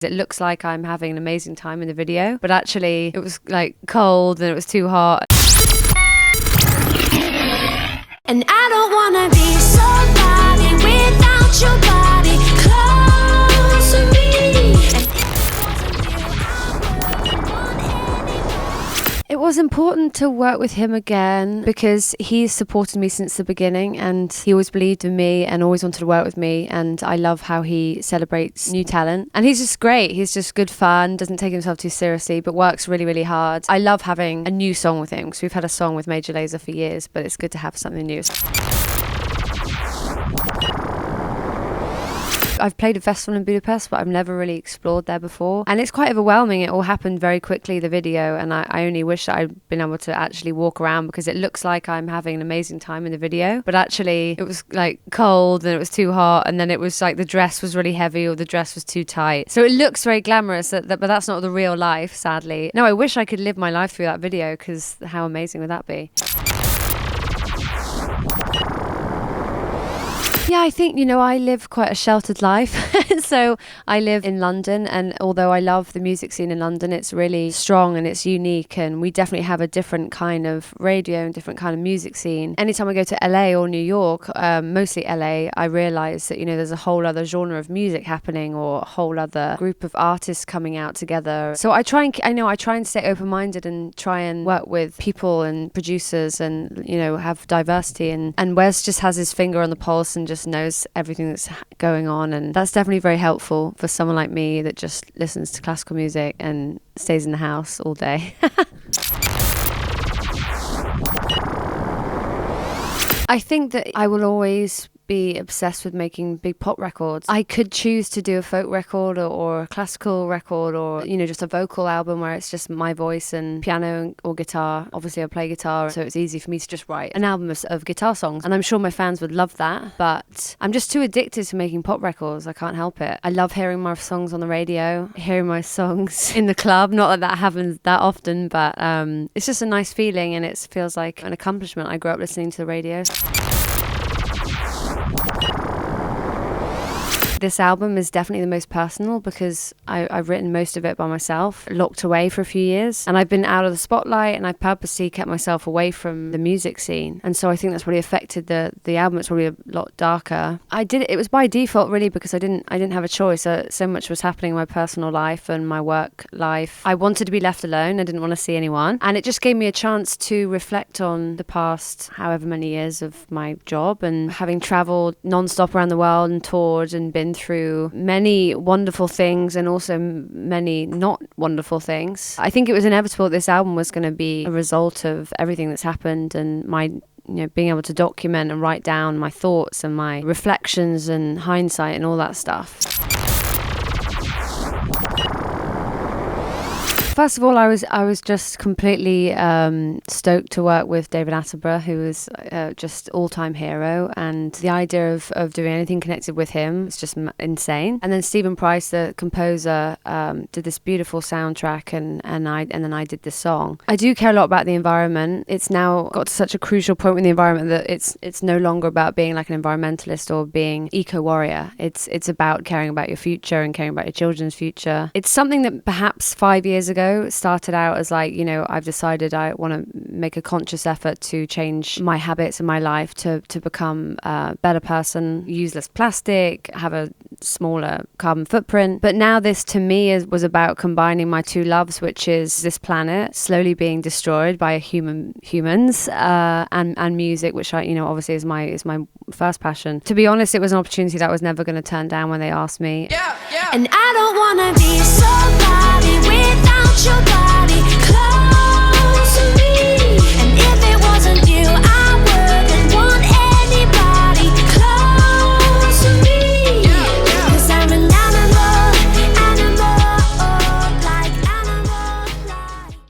It looks like I'm having an amazing time in the video, but actually it was like cold and it was too hot. And I don't wanna be somebody without your body close to me. It was important to work with him again because he's supported me since the beginning and he always believed in me and always wanted to work with me, and I love how he celebrates new talent. And he's just great. He's just good fun, doesn't take himself too seriously, but works really, really hard. I love having a new song with him because we've had a song with Major Lazer for years, but it's good to have something new. I've played a festival in Budapest, but I've never really explored there before. And it's quite overwhelming. It all happened very quickly, the video, and I only wish that I'd been able to actually walk around because it looks like I'm having an amazing time in the video. But actually, it was like cold and it was too hot, and then it was like the dress was really heavy or the dress was too tight. So it looks very glamorous, but that's not the real life, sadly. No, I wish I could live my life through that video because how amazing would that be? Yeah, I think, I live quite a sheltered life. So I live in London, and although I love the music scene in London, it's really strong and it's unique, and we definitely have a different kind of radio and different kind of music scene. Anytime I go to LA or New York, mostly LA, I realise that, there's a whole other genre of music happening or a whole other group of artists coming out together. So I try and stay open-minded and try and work with people and producers and, have diversity. And Wes just has his finger on the pulse and just knows everything that's going on, and that's definitely very helpful for someone like me that just listens to classical music and stays in the house all day. I think that I will always be obsessed with making big pop records. I could choose to do a folk record or a classical record or, just a vocal album where it's just my voice and piano or guitar. Obviously I play guitar, so it's easy for me to just write an album of guitar songs. And I'm sure my fans would love that, but I'm just too addicted to making pop records. I can't help it. I love hearing my songs on the radio, hearing my songs in the club. Not that happens that often, but it's just a nice feeling and it feels like an accomplishment. I grew up listening to the radio. This album is definitely the most personal because I've written most of it by myself, locked away for a few years, and I've been out of the spotlight, and I purposely kept myself away from the music scene, and so I think that's really affected the album. It's probably a lot darker. It was by default really because I didn't have a choice. So much was happening in my personal life and my work life. I wanted to be left alone. I didn't want to see anyone, and it just gave me a chance to reflect on the past however many years of my job, and having traveled non-stop around the world and toured and been through many wonderful things and also many not wonderful things. I think it was inevitable this album was going to be a result of everything that's happened and my being able to document and write down my thoughts and my reflections and hindsight and all that stuff. First of all, I was just completely stoked to work with David Attenborough, who is just all-time hero, and the idea of doing anything connected with him is just insane. And then Stephen Price, the composer, did this beautiful soundtrack, and then I did this song. I do care a lot about the environment. It's now got to such a crucial point with the environment that it's no longer about being like an environmentalist or being eco-warrior. It's about caring about your future and caring about your children's future. It's something that perhaps 5 years ago started out as like, I've decided I want to make a conscious effort to change my habits in my life to become a better person, use less plastic, have a smaller carbon footprint. But now this to me was about combining my two loves, which is this planet slowly being destroyed by humans and music, which I obviously is my first passion. To be honest, it was an opportunity that I was never going to turn down when they asked me. And I don't want to be somebody